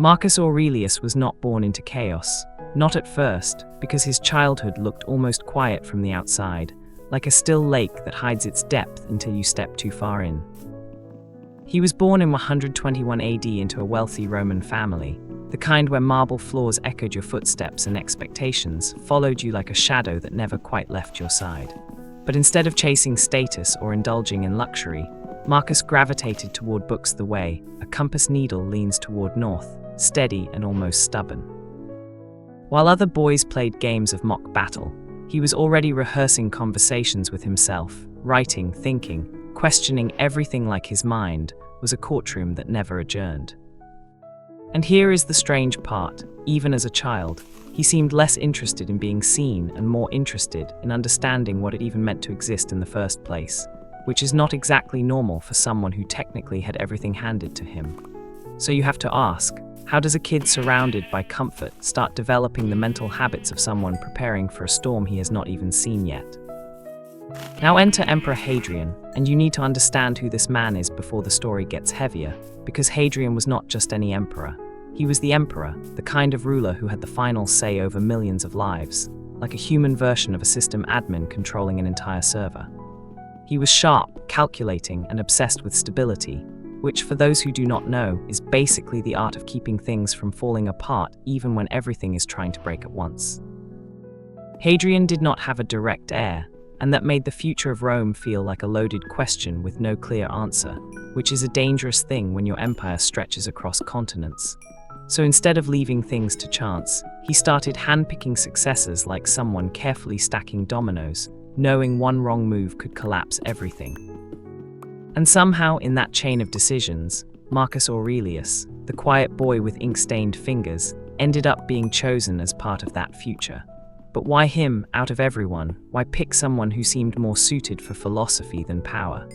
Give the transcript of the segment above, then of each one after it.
Marcus Aurelius was not born into chaos, not at first, because his childhood looked almost quiet from the outside, like a still lake that hides its depth until you step too far in. He was born in 121 AD into a wealthy Roman family, the kind where marble floors echoed your footsteps and expectations followed you like a shadow that never quite left your side. But instead of chasing status or indulging in luxury, Marcus gravitated toward books the way a compass needle leans toward north, steady and almost stubborn. While other boys played games of mock battle, he was already rehearsing conversations with himself, writing, thinking, questioning everything like his mind was a courtroom that never adjourned. And here is the strange part. Even as a child, he seemed less interested in being seen and more interested in understanding what it even meant to exist in the first place, which is not exactly normal for someone who technically had everything handed to him. So you have to ask, how does a kid surrounded by comfort start developing the mental habits of someone preparing for a storm he has not even seen yet? Now enter Emperor Hadrian, and you need to understand who this man is before the story gets heavier, because Hadrian was not just any emperor. He was the emperor, the kind of ruler who had the final say over millions of lives, like a human version of a system admin controlling an entire server. He was sharp, calculating, and obsessed with stability, which, for those who do not know, is basically the art of keeping things from falling apart even when everything is trying to break at once. Hadrian did not have a direct heir, and that made the future of Rome feel like a loaded question with no clear answer, which is a dangerous thing when your empire stretches across continents. So instead of leaving things to chance, he started handpicking successors like someone carefully stacking dominoes, knowing one wrong move could collapse everything. And somehow in that chain of decisions, Marcus Aurelius, the quiet boy with ink-stained fingers, ended up being chosen as part of that future. But why him, out of everyone? Why pick someone who seemed more suited for philosophy than power?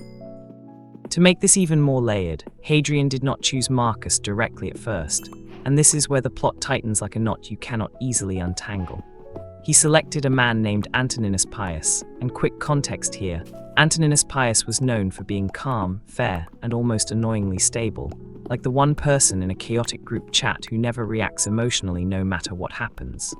To make this even more layered, Hadrian did not choose Marcus directly at first, and this is where the plot tightens like a knot you cannot easily untangle. He selected a man named Antoninus Pius, and quick context here, Antoninus Pius was known for being calm, fair, and almost annoyingly stable, like the one person in a chaotic group chat who never reacts emotionally no matter what happens.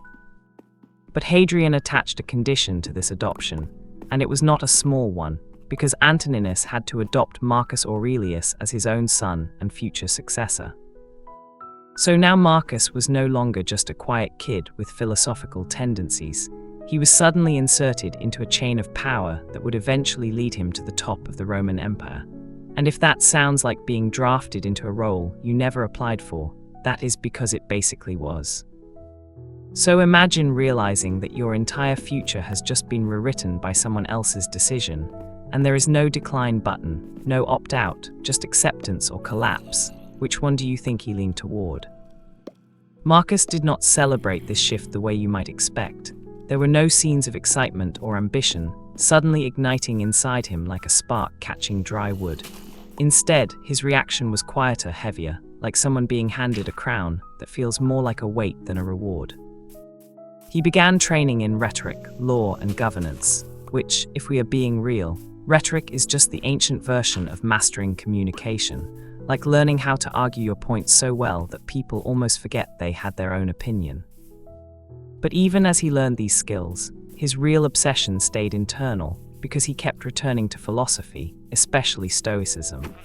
But Hadrian attached a condition to this adoption, and it was not a small one, because Antoninus had to adopt Marcus Aurelius as his own son and future successor. So now Marcus was no longer just a quiet kid with philosophical tendencies. He was suddenly inserted into a chain of power that would eventually lead him to the top of the Roman Empire. And if that sounds like being drafted into a role you never applied for, that is because it basically was. So imagine realizing that your entire future has just been rewritten by someone else's decision, and there is no decline button, no opt-out, just acceptance or collapse. Which one do you think he leaned toward? Marcus did not celebrate this shift the way you might expect. There were no scenes of excitement or ambition, suddenly igniting inside him like a spark catching dry wood. Instead, his reaction was quieter, heavier, like someone being handed a crown that feels more like a weight than a reward. He began training in rhetoric, law, and governance, which, if we are being real, rhetoric is just the ancient version of mastering communication, like learning how to argue your point so well that people almost forget they had their own opinion. But even as he learned these skills, his real obsession stayed internal, because he kept returning to philosophy, especially Stoicism.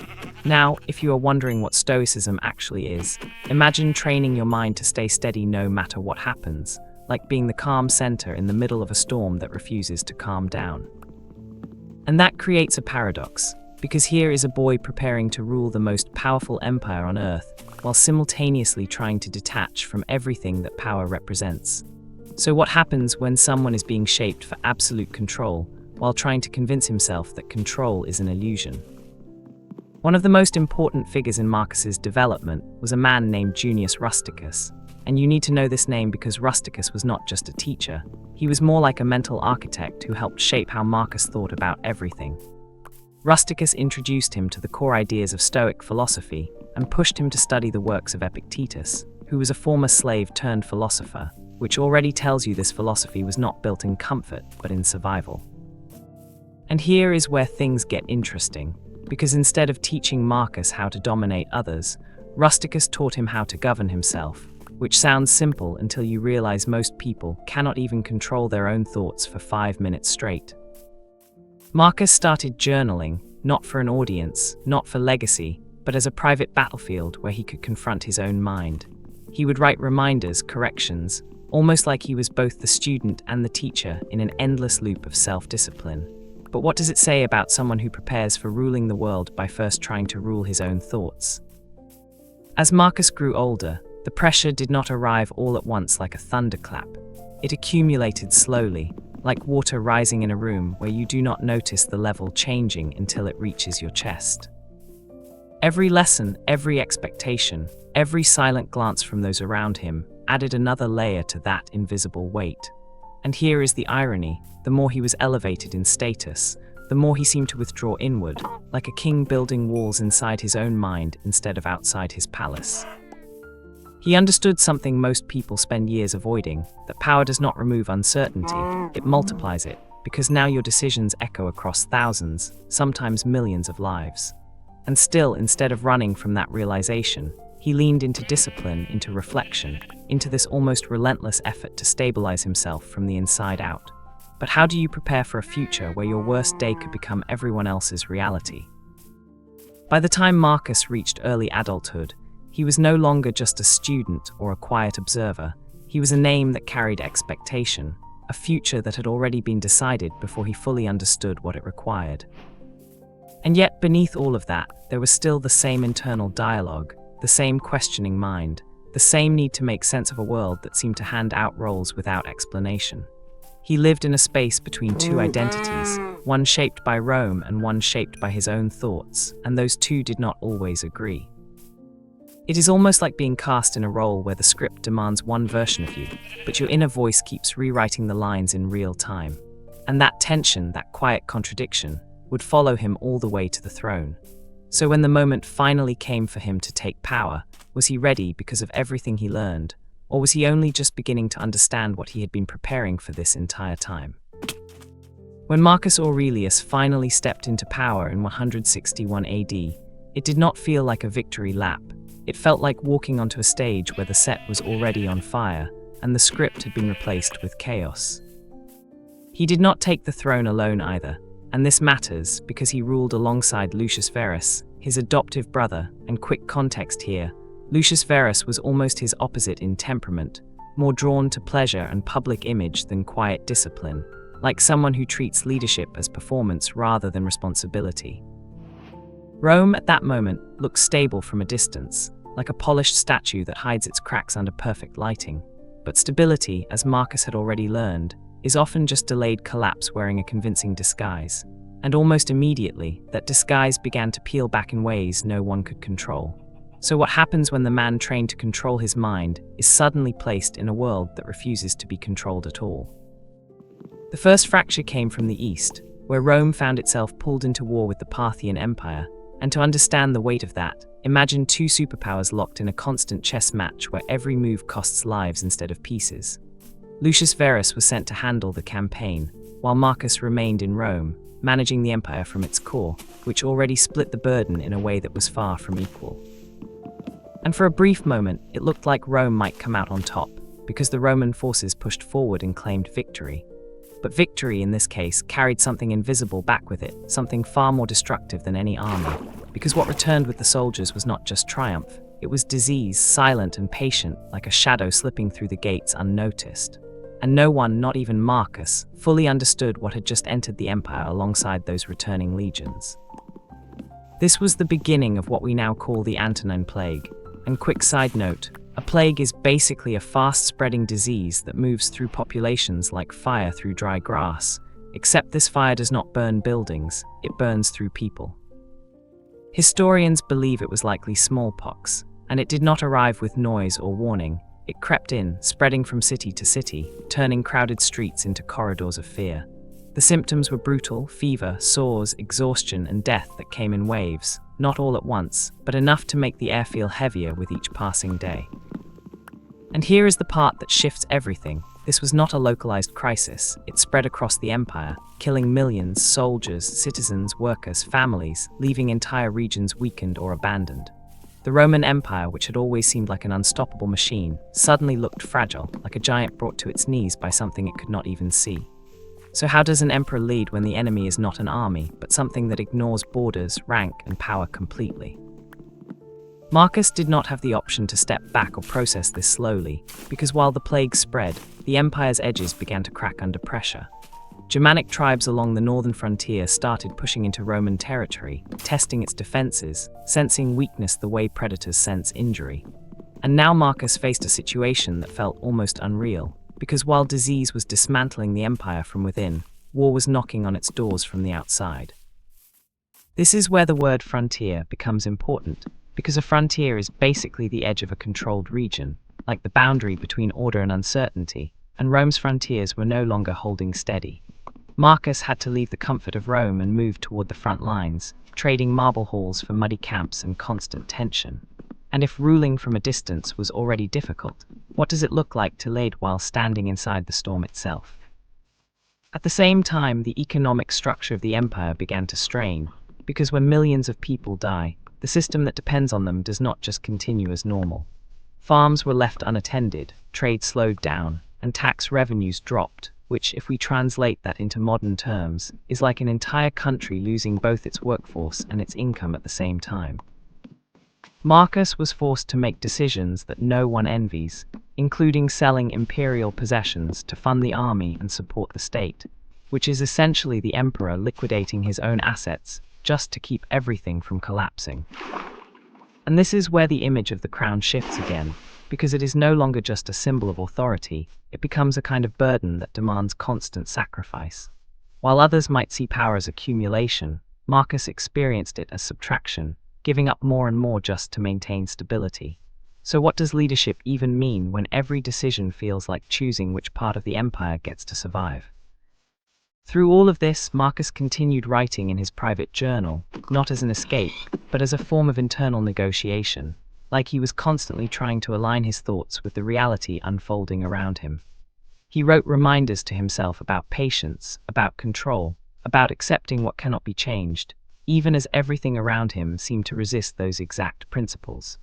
Now, if you are wondering what Stoicism actually is, imagine training your mind to stay steady no matter what happens, like being the calm center in the middle of a storm that refuses to calm down. And that creates a paradox, because here is a boy preparing to rule the most powerful empire on earth, while simultaneously trying to detach from everything that power represents. So what happens when someone is being shaped for absolute control, while trying to convince himself that control is an illusion? One of the most important figures in Marcus's development was a man named Junius Rusticus. And you need to know this name because Rusticus was not just a teacher. He was more like a mental architect who helped shape how Marcus thought about everything. Rusticus introduced him to the core ideas of Stoic philosophy and pushed him to study the works of Epictetus, who was a former slave turned philosopher, which already tells you this philosophy was not built in comfort, but in survival. And here is where things get interesting, because instead of teaching Marcus how to dominate others, Rusticus taught him how to govern himself, which sounds simple until you realize most people cannot even control their own thoughts for 5 minutes straight. Marcus started journaling, not for an audience, not for legacy, but as a private battlefield where he could confront his own mind. He would write reminders, corrections, almost like he was both the student and the teacher in an endless loop of self-discipline. But what does it say about someone who prepares for ruling the world by first trying to rule his own thoughts? As Marcus grew older, the pressure did not arrive all at once like a thunderclap. It accumulated slowly, like water rising in a room where you do not notice the level changing until it reaches your chest. Every lesson, every expectation, every silent glance from those around him added another layer to that invisible weight. And here is the irony: the more he was elevated in status, the more he seemed to withdraw inward, like a king building walls inside his own mind instead of outside his palace. He understood something most people spend years avoiding, that power does not remove uncertainty, it multiplies it, because now your decisions echo across thousands, sometimes millions of lives. And still, instead of running from that realization, he leaned into discipline, into reflection, into this almost relentless effort to stabilize himself from the inside out. But how do you prepare for a future where your worst day could become everyone else's reality? By the time Marcus reached early adulthood, he was no longer just a student or a quiet observer. He was a name that carried expectation, a future that had already been decided before he fully understood what it required. And yet, beneath all of that, there was still the same internal dialogue, the same questioning mind, the same need to make sense of a world that seemed to hand out roles without explanation. He lived in a space between two identities, one shaped by Rome and one shaped by his own thoughts, and those two did not always agree. It is almost like being cast in a role where the script demands one version of you, but your inner voice keeps rewriting the lines in real time. And that tension, that quiet contradiction, would follow him all the way to the throne. So when the moment finally came for him to take power, was he ready because of everything he learned, or was he only just beginning to understand what he had been preparing for this entire time? When Marcus Aurelius finally stepped into power in 161 AD, it did not feel like a victory lap. It felt like walking onto a stage where the set was already on fire, and the script had been replaced with chaos. He did not take the throne alone either, and this matters because he ruled alongside Lucius Verus, his adoptive brother. And quick context here, Lucius Verus was almost his opposite in temperament, more drawn to pleasure and public image than quiet discipline, like someone who treats leadership as performance rather than responsibility. Rome at that moment looked stable from a distance, like a polished statue that hides its cracks under perfect lighting. But stability, as Marcus had already learned, is often just delayed collapse wearing a convincing disguise. And almost immediately, that disguise began to peel back in ways no one could control. So what happens when the man trained to control his mind is suddenly placed in a world that refuses to be controlled at all? The first fracture came from the east, where Rome found itself pulled into war with the Parthian Empire. And to understand the weight of that, imagine two superpowers locked in a constant chess match where every move costs lives instead of pieces. Lucius Verus was sent to handle the campaign, while Marcus remained in Rome, managing the empire from its core, which already split the burden in a way that was far from equal. And for a brief moment, it looked like Rome might come out on top, because the Roman forces pushed forward and claimed victory. But victory in this case carried something invisible back with it, something far more destructive than any army. Because what returned with the soldiers was not just triumph, it was disease, silent and patient, like a shadow slipping through the gates unnoticed. And no one, not even Marcus, fully understood what had just entered the empire alongside those returning legions. This was the beginning of what we now call the Antonine Plague. And quick side note, a plague is basically a fast-spreading disease that moves through populations like fire through dry grass, except this fire does not burn buildings, it burns through people. Historians believe it was likely smallpox, and it did not arrive with noise or warning. It crept in, spreading from city to city, turning crowded streets into corridors of fear. The symptoms were brutal: fever, sores, exhaustion, and death that came in waves, not all at once, but enough to make the air feel heavier with each passing day. And here is the part that shifts everything. This was not a localized crisis. It spread across the empire, killing millions: soldiers, citizens, workers, families, leaving entire regions weakened or abandoned. The Roman Empire, which had always seemed like an unstoppable machine, suddenly looked fragile, like a giant brought to its knees by something it could not even see. So how does an emperor lead when the enemy is not an army, but something that ignores borders, rank, and power completely? Marcus did not have the option to step back or process this slowly, because while the plague spread, the empire's edges began to crack under pressure. Germanic tribes along the northern frontier started pushing into Roman territory, testing its defenses, sensing weakness the way predators sense injury. And now Marcus faced a situation that felt almost unreal, because while disease was dismantling the empire from within, war was knocking on its doors from the outside. This is where the word frontier becomes important, because a frontier is basically the edge of a controlled region, like the boundary between order and uncertainty, and Rome's frontiers were no longer holding steady. Marcus had to leave the comfort of Rome and move toward the front lines, trading marble halls for muddy camps and constant tension. And if ruling from a distance was already difficult, what does it look like to lead while standing inside the storm itself? At the same time, the economic structure of the empire began to strain, because when millions of people die, the system that depends on them does not just continue as normal. Farms were left unattended, trade slowed down, and tax revenues dropped, which, if we translate that into modern terms, is like an entire country losing both its workforce and its income at the same time. Marcus was forced to make decisions that no one envies, including selling imperial possessions to fund the army and support the state, which is essentially the emperor liquidating his own assets just to keep everything from collapsing. And this is where the image of the crown shifts again, because it is no longer just a symbol of authority, it becomes a kind of burden that demands constant sacrifice. While others might see power as accumulation, Marcus experienced it as subtraction, giving up more and more just to maintain stability. So what does leadership even mean when every decision feels like choosing which part of the empire gets to survive? Through all of this, Marcus continued writing in his private journal, not as an escape, but as a form of internal negotiation, like he was constantly trying to align his thoughts with the reality unfolding around him. He wrote reminders to himself about patience, about control, about accepting what cannot be changed, even as everything around him seemed to resist those exact principles.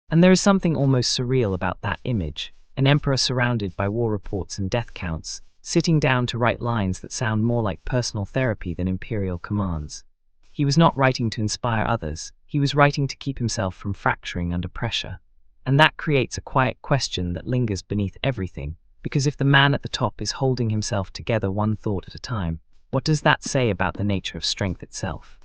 And there is something almost surreal about that image, an emperor surrounded by war reports and death counts, sitting down to write lines that sound more like personal therapy than imperial commands. He was not writing to inspire others, he was writing to keep himself from fracturing under pressure. And that creates a quiet question that lingers beneath everything, because if the man at the top is holding himself together one thought at a time, what does that say about the nature of strength itself?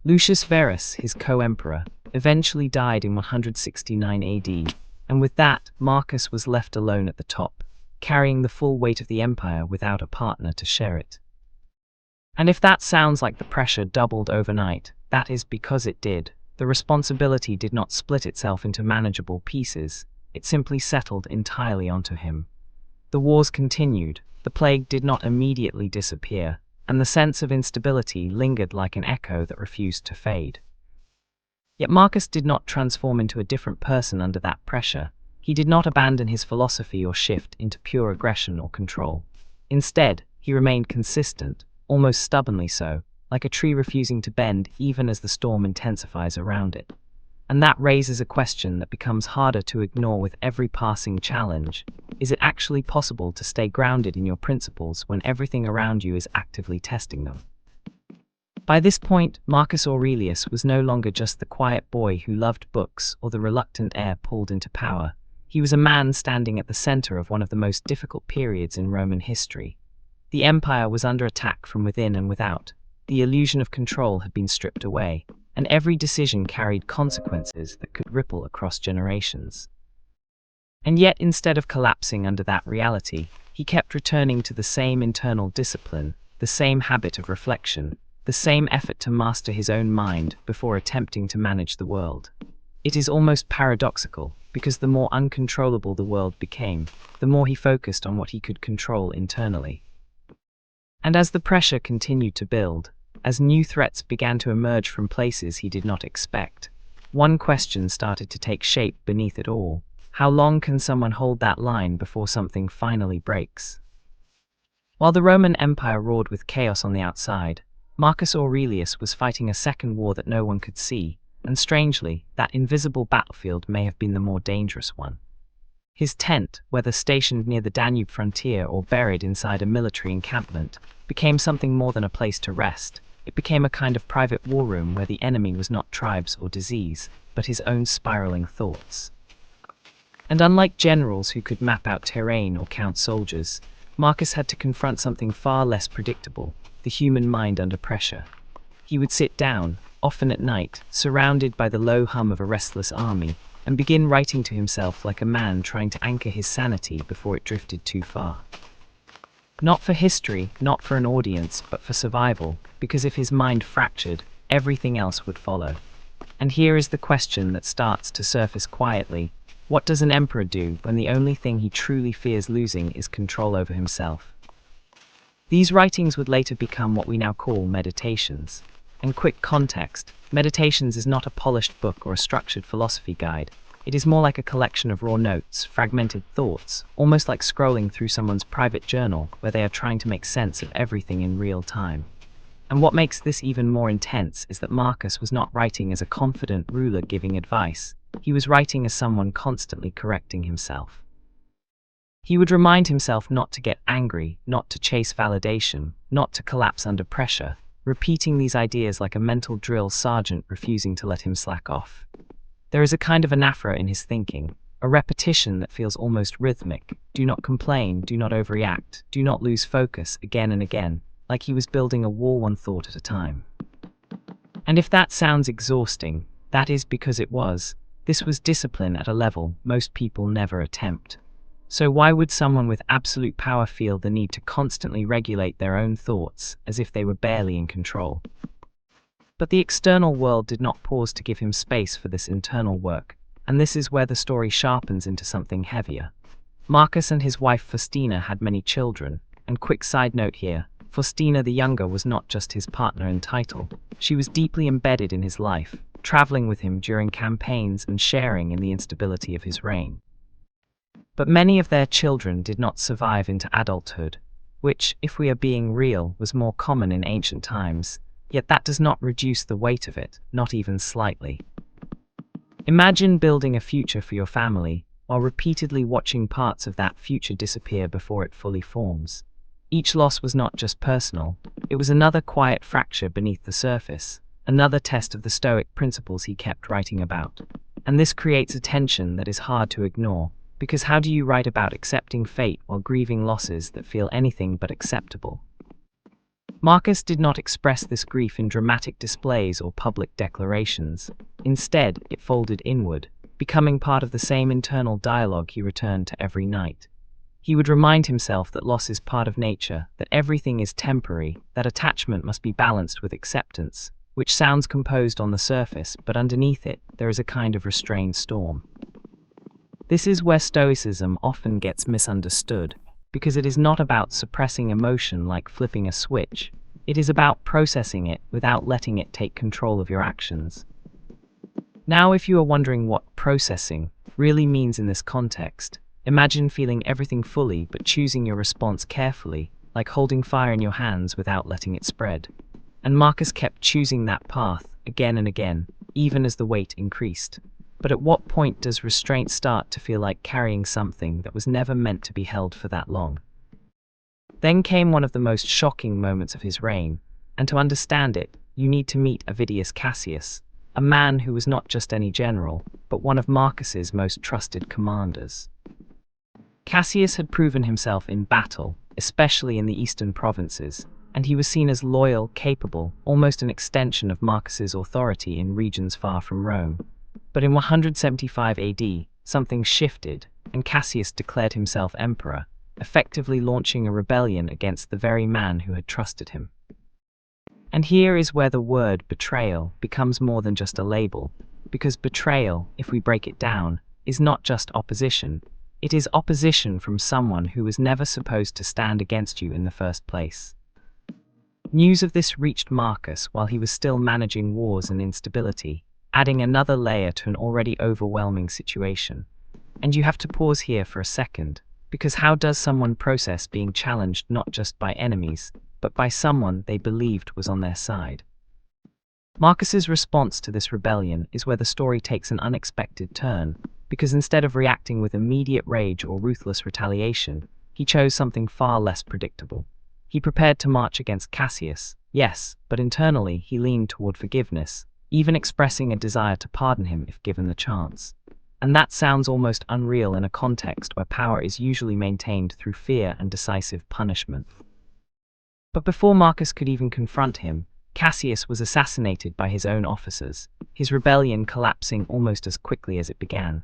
Lucius Verus, his co-emperor, eventually died in 169 AD, and with that, Marcus was left alone at the top, carrying the full weight of the empire without a partner to share it. And if that sounds like the pressure doubled overnight, that is because it did. The responsibility did not split itself into manageable pieces, it simply settled entirely onto him. The wars continued, the plague did not immediately disappear, and the sense of instability lingered like an echo that refused to fade. Yet Marcus did not transform into a different person under that pressure. He did not abandon his philosophy or shift into pure aggression or control. Instead, he remained consistent, almost stubbornly so, like a tree refusing to bend even as the storm intensifies around it. And that raises a question that becomes harder to ignore with every passing challenge. Is it actually possible to stay grounded in your principles when everything around you is actively testing them? By this point, Marcus Aurelius was no longer just the quiet boy who loved books or the reluctant heir pulled into power. He was a man standing at the center of one of the most difficult periods in Roman history. The empire was under attack from within and without. The illusion of control had been stripped away, and every decision carried consequences that could ripple across generations. And yet, instead of collapsing under that reality, he kept returning to the same internal discipline, the same habit of reflection, the same effort to master his own mind before attempting to manage the world. It is almost paradoxical, because the more uncontrollable the world became, the more he focused on what he could control internally. And as the pressure continued to build, as new threats began to emerge from places he did not expect, one question started to take shape beneath it all. How long can someone hold that line before something finally breaks? While the Roman Empire roared with chaos on the outside, Marcus Aurelius was fighting a second war that no one could see, and strangely, that invisible battlefield may have been the more dangerous one. His tent, whether stationed near the Danube frontier or buried inside a military encampment, became something more than a place to rest. It became a kind of private war room where the enemy was not tribes or disease, but his own spiraling thoughts. And unlike generals who could map out terrain or count soldiers, Marcus had to confront something far less predictable: the human mind under pressure. He would sit down, often at night, surrounded by the low hum of a restless army, and begin writing to himself like a man trying to anchor his sanity before it drifted too far. Not for history, not for an audience, but for survival, because if his mind fractured, everything else would follow. And here is the question that starts to surface quietly: what does an emperor do when the only thing he truly fears losing is control over himself? These writings would later become what we now call meditations. And quick context: Meditations is not a polished book or a structured philosophy guide. It is more like a collection of raw notes, fragmented thoughts, almost like scrolling through someone's private journal where they are trying to make sense of everything in real time. And what makes this even more intense is that Marcus was not writing as a confident ruler giving advice. He was writing as someone constantly correcting himself. He would remind himself not to get angry, not to chase validation, not to collapse under pressure, repeating these ideas like a mental drill sergeant refusing to let him slack off. There is a kind of anaphora in his thinking, a repetition that feels almost rhythmic. Do not complain, do not overreact, do not lose focus, again and again, like he was building a wall one thought at a time. And if that sounds exhausting, that is because it was. This was discipline at a level most people never attempt. So why would someone with absolute power feel the need to constantly regulate their own thoughts, as if they were barely in control? But the external world did not pause to give him space for this internal work, and this is where the story sharpens into something heavier. Marcus and his wife Faustina had many children, and quick side note here, Faustina the younger was not just his partner in title. She was deeply embedded in his life, traveling with him during campaigns and sharing in the instability of his reign. But many of their children did not survive into adulthood, which, if we are being real, was more common in ancient times, yet that does not reduce the weight of it, not even slightly. Imagine building a future for your family, while repeatedly watching parts of that future disappear before it fully forms. Each loss was not just personal, it was another quiet fracture beneath the surface, another test of the Stoic principles he kept writing about. And this creates a tension that is hard to ignore, because how do you write about accepting fate while grieving losses that feel anything but acceptable? Marcus did not express this grief in dramatic displays or public declarations. Instead, it folded inward, becoming part of the same internal dialogue he returned to every night. He would remind himself that loss is part of nature, that everything is temporary, that attachment must be balanced with acceptance, which sounds composed on the surface, but underneath it, there is a kind of restrained storm. This is where Stoicism often gets misunderstood, because it is not about suppressing emotion like flipping a switch. It is about processing it without letting it take control of your actions. Now, if you are wondering what processing really means in this context, imagine feeling everything fully but choosing your response carefully, like holding fire in your hands without letting it spread. And Marcus kept choosing that path again and again, even as the weight increased. But at what point does restraint start to feel like carrying something that was never meant to be held for that long? Then came one of the most shocking moments of his reign, and to understand it, you need to meet Avidius Cassius, a man who was not just any general, but one of Marcus's most trusted commanders. Cassius had proven himself in battle, especially in the eastern provinces, and he was seen as loyal, capable, almost an extension of Marcus's authority in regions far from Rome. But in 175 AD, something shifted, and Cassius declared himself emperor, effectively launching a rebellion against the very man who had trusted him. And here is where the word betrayal becomes more than just a label, because betrayal, if we break it down, is not just opposition. It is opposition from someone who was never supposed to stand against you in the first place. News of this reached Marcus while he was still managing wars and instability, adding another layer to an already overwhelming situation. And you have to pause here for a second, because how does someone process being challenged not just by enemies, but by someone they believed was on their side? Marcus's response to this rebellion is where the story takes an unexpected turn, because instead of reacting with immediate rage or ruthless retaliation, he chose something far less predictable. He prepared to march against Cassius, yes, but internally he leaned toward forgiveness, even expressing a desire to pardon him if given the chance. And that sounds almost unreal in a context where power is usually maintained through fear and decisive punishment. But before Marcus could even confront him, Cassius was assassinated by his own officers, his rebellion collapsing almost as quickly as it began.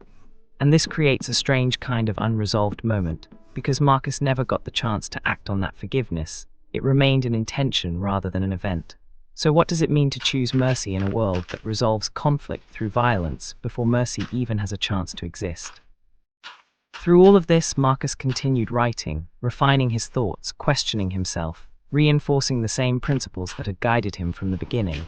And this creates a strange kind of unresolved moment, because Marcus never got the chance to act on that forgiveness. It remained an intention rather than an event. So what does it mean to choose mercy in a world that resolves conflict through violence before mercy even has a chance to exist? Through all of this, Marcus continued writing, refining his thoughts, questioning himself, reinforcing the same principles that had guided him from the beginning.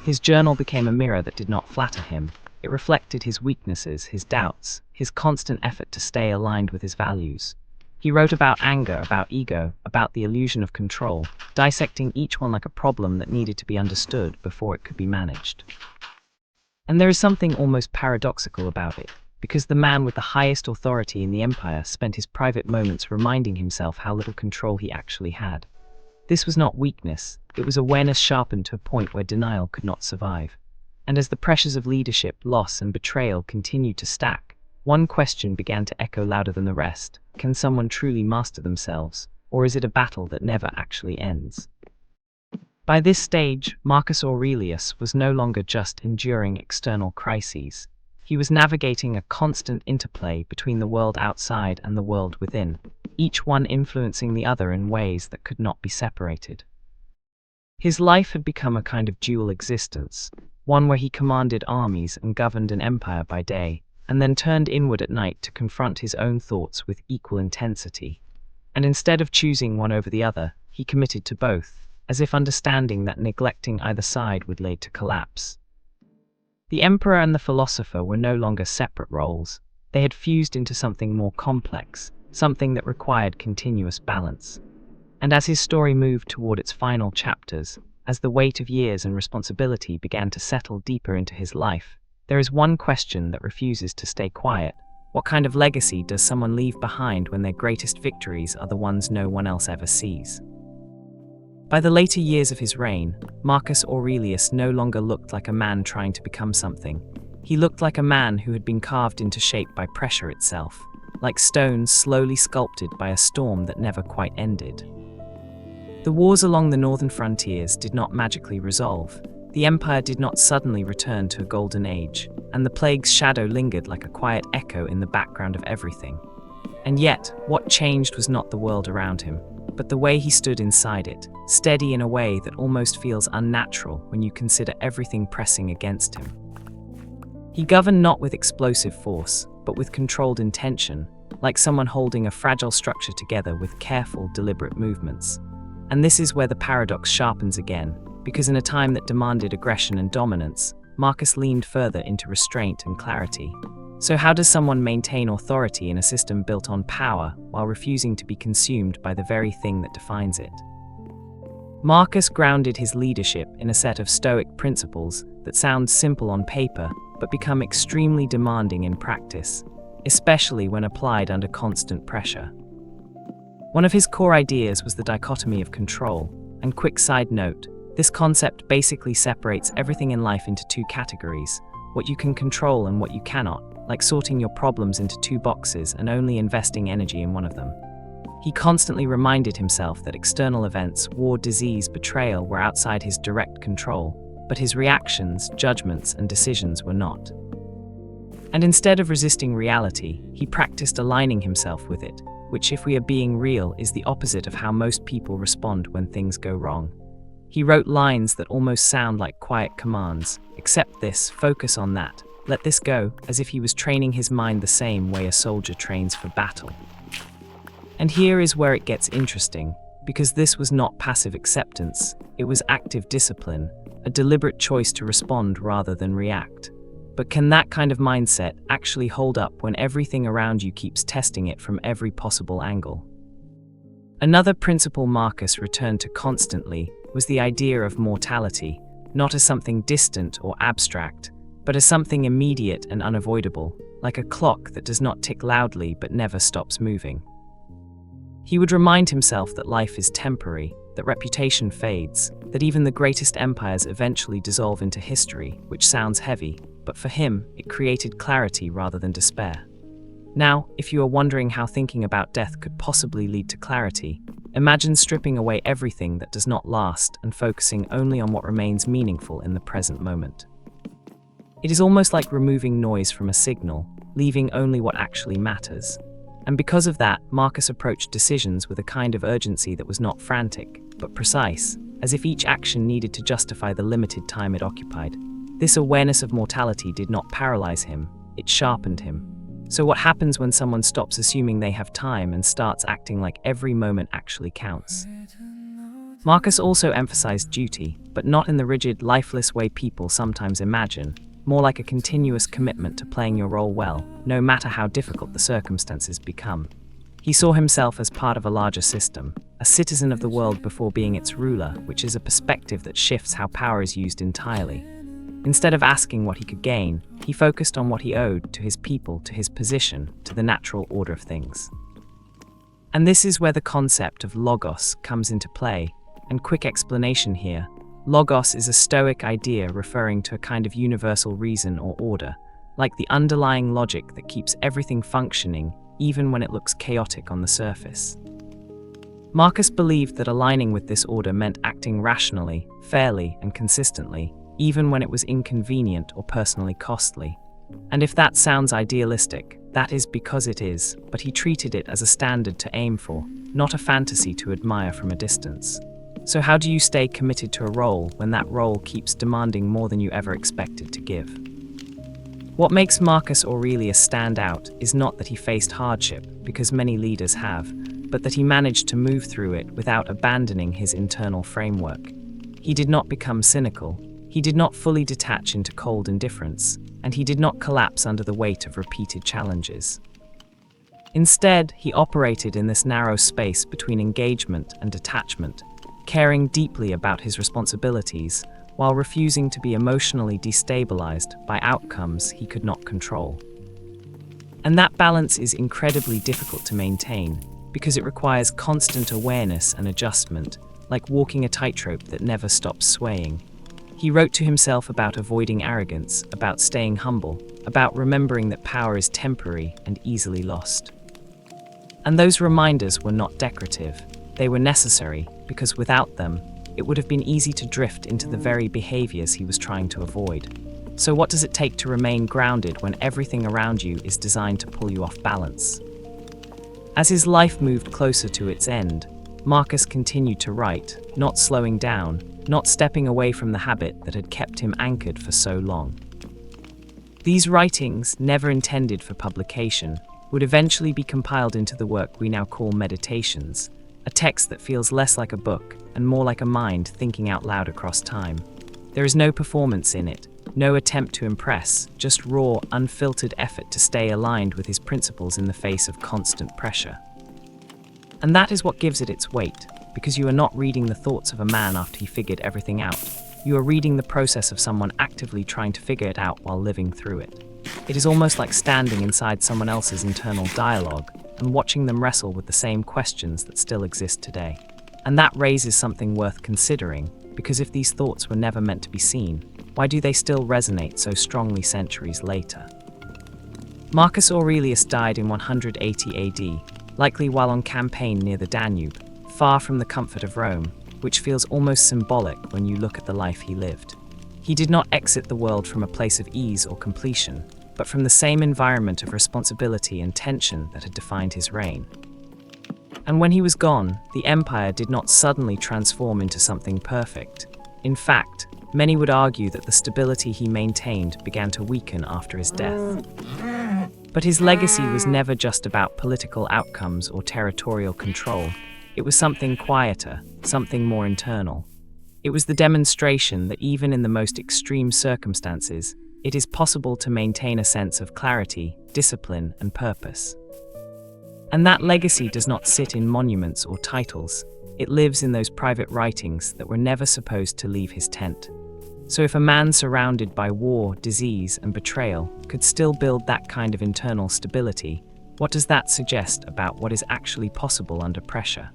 His journal became a mirror that did not flatter him. It reflected his weaknesses, his doubts, his constant effort to stay aligned with his values. He wrote about anger, about ego, about the illusion of control, dissecting each one like a problem that needed to be understood before it could be managed. And there is something almost paradoxical about it, because the man with the highest authority in the empire spent his private moments reminding himself how little control he actually had. This was not weakness, it was awareness sharpened to a point where denial could not survive. And as the pressures of leadership, loss, and betrayal continued to stack, one question began to echo louder than the rest. Can someone truly master themselves, or is it a battle that never actually ends? By this stage, Marcus Aurelius was no longer just enduring external crises. He was navigating a constant interplay between the world outside and the world within, each one influencing the other in ways that could not be separated. His life had become a kind of dual existence, one where he commanded armies and governed an empire by day, and then turned inward at night to confront his own thoughts with equal intensity. And instead of choosing one over the other, he committed to both, as if understanding that neglecting either side would lead to collapse. The emperor and the philosopher were no longer separate roles. They had fused into something more complex, something that required continuous balance. And as his story moved toward its final chapters, as the weight of years and responsibility began to settle deeper into his life, there is one question that refuses to stay quiet. What kind of legacy does someone leave behind when their greatest victories are the ones no one else ever sees? By the later years of his reign, Marcus Aurelius no longer looked like a man trying to become something. He looked like a man who had been carved into shape by pressure itself, like stones slowly sculpted by a storm that never quite ended. The wars along the northern frontiers did not magically resolve. The empire did not suddenly return to a golden age, and the plague's shadow lingered like a quiet echo in the background of everything. And yet, what changed was not the world around him, but the way he stood inside it, steady in a way that almost feels unnatural when you consider everything pressing against him. He governed not with explosive force, but with controlled intention, like someone holding a fragile structure together with careful, deliberate movements. And this is where the paradox sharpens again, because in a time that demanded aggression and dominance, Marcus leaned further into restraint and clarity. So how does someone maintain authority in a system built on power while refusing to be consumed by the very thing that defines it? Marcus grounded his leadership in a set of Stoic principles that sound simple on paper but become extremely demanding in practice, especially when applied under constant pressure. One of his core ideas was the dichotomy of control, and quick side note, this concept basically separates everything in life into two categories: what you can control and what you cannot, like sorting your problems into two boxes and only investing energy in one of them. He constantly reminded himself that external events, war, disease, betrayal, were outside his direct control, but his reactions, judgments, and decisions were not. And instead of resisting reality, he practiced aligning himself with it, which, if we are being real, is the opposite of how most people respond when things go wrong. He wrote lines that almost sound like quiet commands: accept this, focus on that, let this go, as if he was training his mind the same way a soldier trains for battle. And here is where it gets interesting, because this was not passive acceptance, it was active discipline, a deliberate choice to respond rather than react. But can that kind of mindset actually hold up when everything around you keeps testing it from every possible angle? Another principle Marcus returned to constantly was the idea of mortality, not as something distant or abstract, but as something immediate and unavoidable, like a clock that does not tick loudly but never stops moving. He would remind himself that life is temporary, that reputation fades, that even the greatest empires eventually dissolve into history, which sounds heavy, but for him, it created clarity rather than despair. Now, if you are wondering how thinking about death could possibly lead to clarity, imagine stripping away everything that does not last and focusing only on what remains meaningful in the present moment. It is almost like removing noise from a signal, leaving only what actually matters. And because of that, Marcus approached decisions with a kind of urgency that was not frantic, but precise, as if each action needed to justify the limited time it occupied. This awareness of mortality did not paralyze him, it sharpened him. So what happens when someone stops assuming they have time and starts acting like every moment actually counts? Marcus also emphasized duty, but not in the rigid, lifeless way people sometimes imagine, more like a continuous commitment to playing your role well, no matter how difficult the circumstances become. He saw himself as part of a larger system, a citizen of the world before being its ruler, which is a perspective that shifts how power is used entirely. Instead of asking what he could gain, he focused on what he owed to his people, to his position, to the natural order of things. And this is where the concept of logos comes into play, and quick explanation here. Logos is a Stoic idea referring to a kind of universal reason or order, like the underlying logic that keeps everything functioning, even when it looks chaotic on the surface. Marcus believed that aligning with this order meant acting rationally, fairly, and consistently, even when it was inconvenient or personally costly. And if that sounds idealistic, that is because it is, but he treated it as a standard to aim for, not a fantasy to admire from a distance. So how do you stay committed to a role when that role keeps demanding more than you ever expected to give? What makes Marcus Aurelius stand out is not that he faced hardship, because many leaders have, but that he managed to move through it without abandoning his internal framework. He did not become cynical, he did not fully detach into cold indifference, and he did not collapse under the weight of repeated challenges. Instead, he operated in this narrow space between engagement and detachment, caring deeply about his responsibilities while refusing to be emotionally destabilized by outcomes he could not control. And that balance is incredibly difficult to maintain because it requires constant awareness and adjustment, like walking a tightrope that never stops swaying. He wrote to himself about avoiding arrogance, about staying humble, about remembering that power is temporary and easily lost. And those reminders were not decorative, they were necessary, because without them, it would have been easy to drift into the very behaviors he was trying to avoid. So what does it take to remain grounded when everything around you is designed to pull you off balance? As his life moved closer to its end, Marcus continued to write, not slowing down, not stepping away from the habit that had kept him anchored for so long. These writings, never intended for publication, would eventually be compiled into the work we now call Meditations, a text that feels less like a book and more like a mind thinking out loud across time. There is no performance in it, no attempt to impress, just raw, unfiltered effort to stay aligned with his principles in the face of constant pressure. And that is what gives it its weight, because you are not reading the thoughts of a man after he figured everything out. You are reading the process of someone actively trying to figure it out while living through it. It is almost like standing inside someone else's internal dialogue and watching them wrestle with the same questions that still exist today. And that raises something worth considering, because if these thoughts were never meant to be seen, why do they still resonate so strongly centuries later? Marcus Aurelius died in 180 AD, likely while on campaign near the Danube, far from the comfort of Rome, which feels almost symbolic when you look at the life he lived. He did not exit the world from a place of ease or completion, but from the same environment of responsibility and tension that had defined his reign. And when he was gone, the empire did not suddenly transform into something perfect. In fact, many would argue that the stability he maintained began to weaken after his death. But his legacy was never just about political outcomes or territorial control. It was something quieter, something more internal. It was the demonstration that even in the most extreme circumstances, it is possible to maintain a sense of clarity, discipline, and purpose. And that legacy does not sit in monuments or titles. It lives in those private writings that were never supposed to leave his tent. So if a man surrounded by war, disease, and betrayal could still build that kind of internal stability, what does that suggest about what is actually possible under pressure?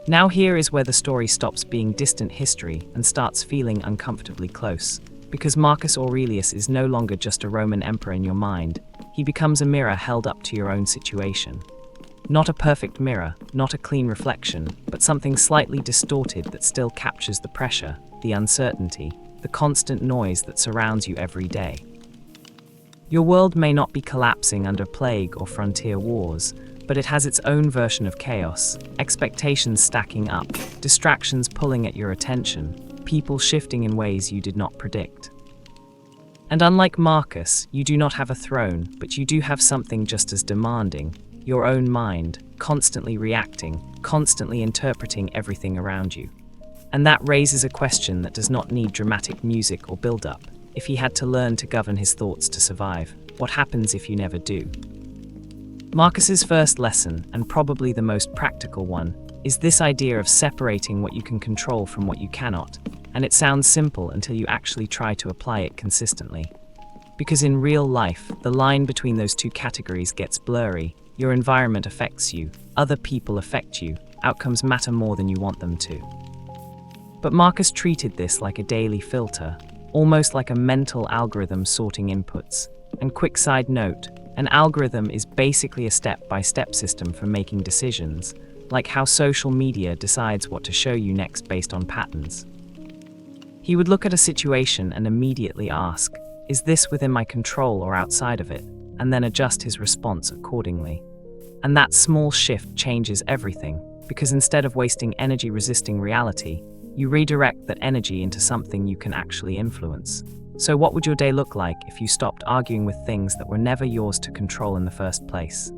Now here is where the story stops being distant history and starts feeling uncomfortably close, because Marcus Aurelius is no longer just a Roman emperor in your mind, he becomes a mirror held up to your own situation. Not a perfect mirror, not a clean reflection, but something slightly distorted that still captures the pressure, the uncertainty, the constant noise that surrounds you every day. Your world may not be collapsing under plague or frontier wars, but it has its own version of chaos, expectations stacking up, distractions pulling at your attention, people shifting in ways you did not predict. And unlike Marcus, you do not have a throne, but you do have something just as demanding, your own mind, constantly reacting, constantly interpreting everything around you. And that raises a question that does not need dramatic music or build-up. If he had to learn to govern his thoughts to survive, what happens if you never do? Marcus's first lesson, and probably the most practical one, is this idea of separating what you can control from what you cannot, and it sounds simple until you actually try to apply it consistently. Because in real life, the line between those two categories gets blurry, your environment affects you, other people affect you, outcomes matter more than you want them to. But Marcus treated this like a daily filter, almost like a mental algorithm sorting inputs. And quick side note, an algorithm is basically a step-by-step system for making decisions, like how social media decides what to show you next based on patterns. He would look at a situation and immediately ask, is this within my control or outside of it? And then adjust his response accordingly. And that small shift changes everything, because instead of wasting energy resisting reality, you redirect that energy into something you can actually influence. So what would your day look like if you stopped arguing with things that were never yours to control in the first place?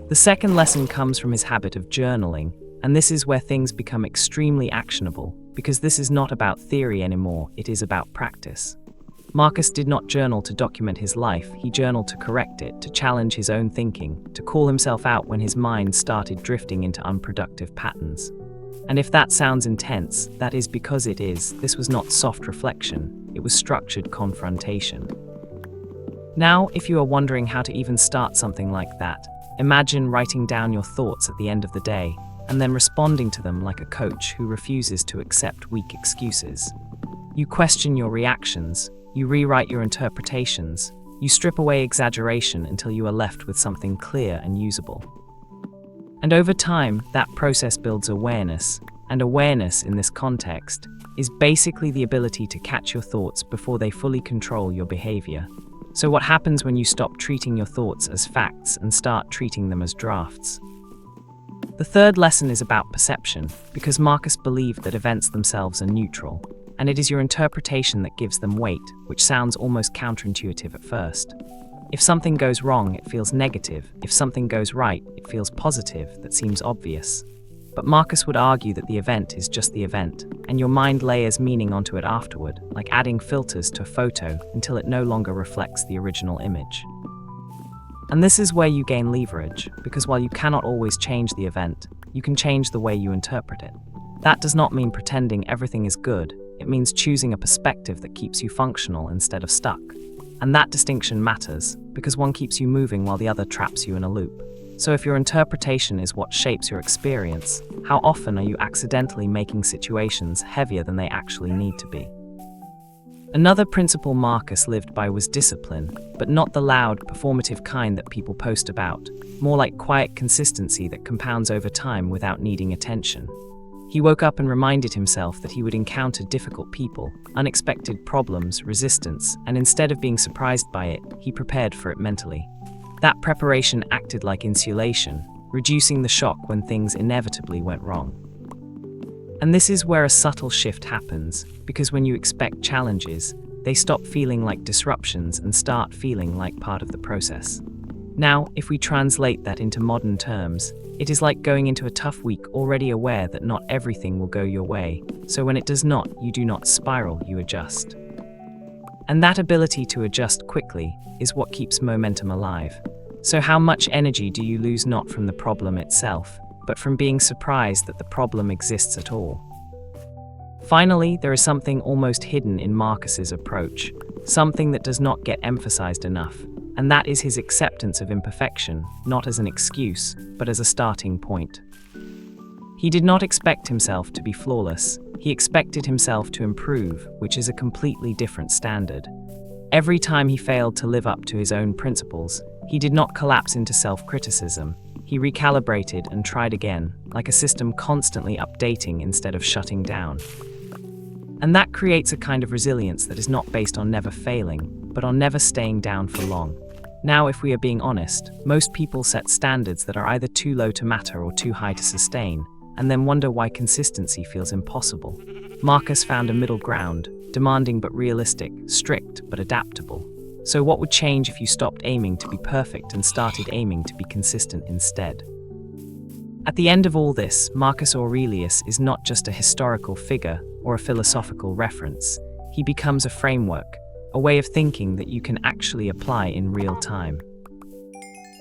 The second lesson comes from his habit of journaling, and this is where things become extremely actionable, because this is not about theory anymore, it is about practice. Marcus did not journal to document his life, he journaled to correct it, to challenge his own thinking, to call himself out when his mind started drifting into unproductive patterns. And if that sounds intense, that is because it is. This was not soft reflection, it was structured confrontation. Now, if you are wondering how to even start something like that, imagine writing down your thoughts at the end of the day, and then responding to them like a coach who refuses to accept weak excuses. You question your reactions, you rewrite your interpretations, you strip away exaggeration until you are left with something clear and usable. And over time, that process builds awareness, and awareness in this context is basically the ability to catch your thoughts before they fully control your behavior. So what happens when you stop treating your thoughts as facts and start treating them as drafts? The third lesson is about perception, because Marcus believed that events themselves are neutral, and it is your interpretation that gives them weight, which sounds almost counterintuitive at first. If something goes wrong, it feels negative. If something goes right, it feels positive. That seems obvious. But Marcus would argue that the event is just the event, and your mind layers meaning onto it afterward, like adding filters to a photo until it no longer reflects the original image. And this is where you gain leverage, because while you cannot always change the event, you can change the way you interpret it. That does not mean pretending everything is good. It means choosing a perspective that keeps you functional instead of stuck. And that distinction matters, because one keeps you moving while the other traps you in a loop. So if your interpretation is what shapes your experience, how often are you accidentally making situations heavier than they actually need to be? Another principle Marcus lived by was discipline, but not the loud, performative kind that people post about, more like quiet consistency that compounds over time without needing attention. He woke up and reminded himself that he would encounter difficult people, unexpected problems, resistance, and instead of being surprised by it, he prepared for it mentally. That preparation acted like insulation, reducing the shock when things inevitably went wrong. And this is where a subtle shift happens, because when you expect challenges, they stop feeling like disruptions and start feeling like part of the process. Now, if we translate that into modern terms, it is like going into a tough week already aware that not everything will go your way, so when it does not, you do not spiral, you adjust. And that ability to adjust quickly is what keeps momentum alive. So how much energy do you lose not from the problem itself, but from being surprised that the problem exists at all? Finally, there is something almost hidden in Marcus's approach, something that does not get emphasized enough, and that is his acceptance of imperfection, not as an excuse, but as a starting point. He did not expect himself to be flawless. He expected himself to improve, which is a completely different standard. Every time he failed to live up to his own principles, he did not collapse into self-criticism. He recalibrated and tried again, like a system constantly updating instead of shutting down. And that creates a kind of resilience that is not based on never failing, but on never staying down for long. Now, if we are being honest, most people set standards that are either too low to matter or too high to sustain, and then wonder why consistency feels impossible. Marcus found a middle ground, demanding but realistic, strict but adaptable. So what would change if you stopped aiming to be perfect and started aiming to be consistent instead? At the end of all this, Marcus Aurelius is not just a historical figure or a philosophical reference. He becomes a framework, a way of thinking that you can actually apply in real time.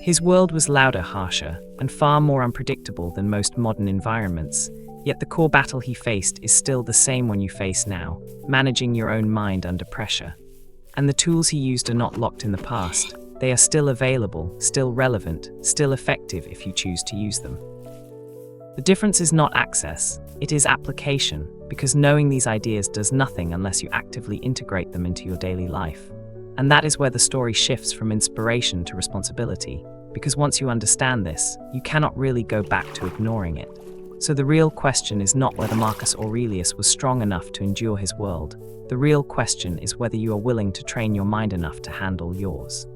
His world was louder, harsher, and far more unpredictable than most modern environments, yet the core battle he faced is still the same one you face now, managing your own mind under pressure. And the tools he used are not locked in the past. They are still available, still relevant, still effective if you choose to use them. The difference is not access, it is application, because knowing these ideas does nothing unless you actively integrate them into your daily life. And that is where the story shifts from inspiration to responsibility, because once you understand this, you cannot really go back to ignoring it. So the real question is not whether Marcus Aurelius was strong enough to endure his world. The real question is whether you are willing to train your mind enough to handle yours.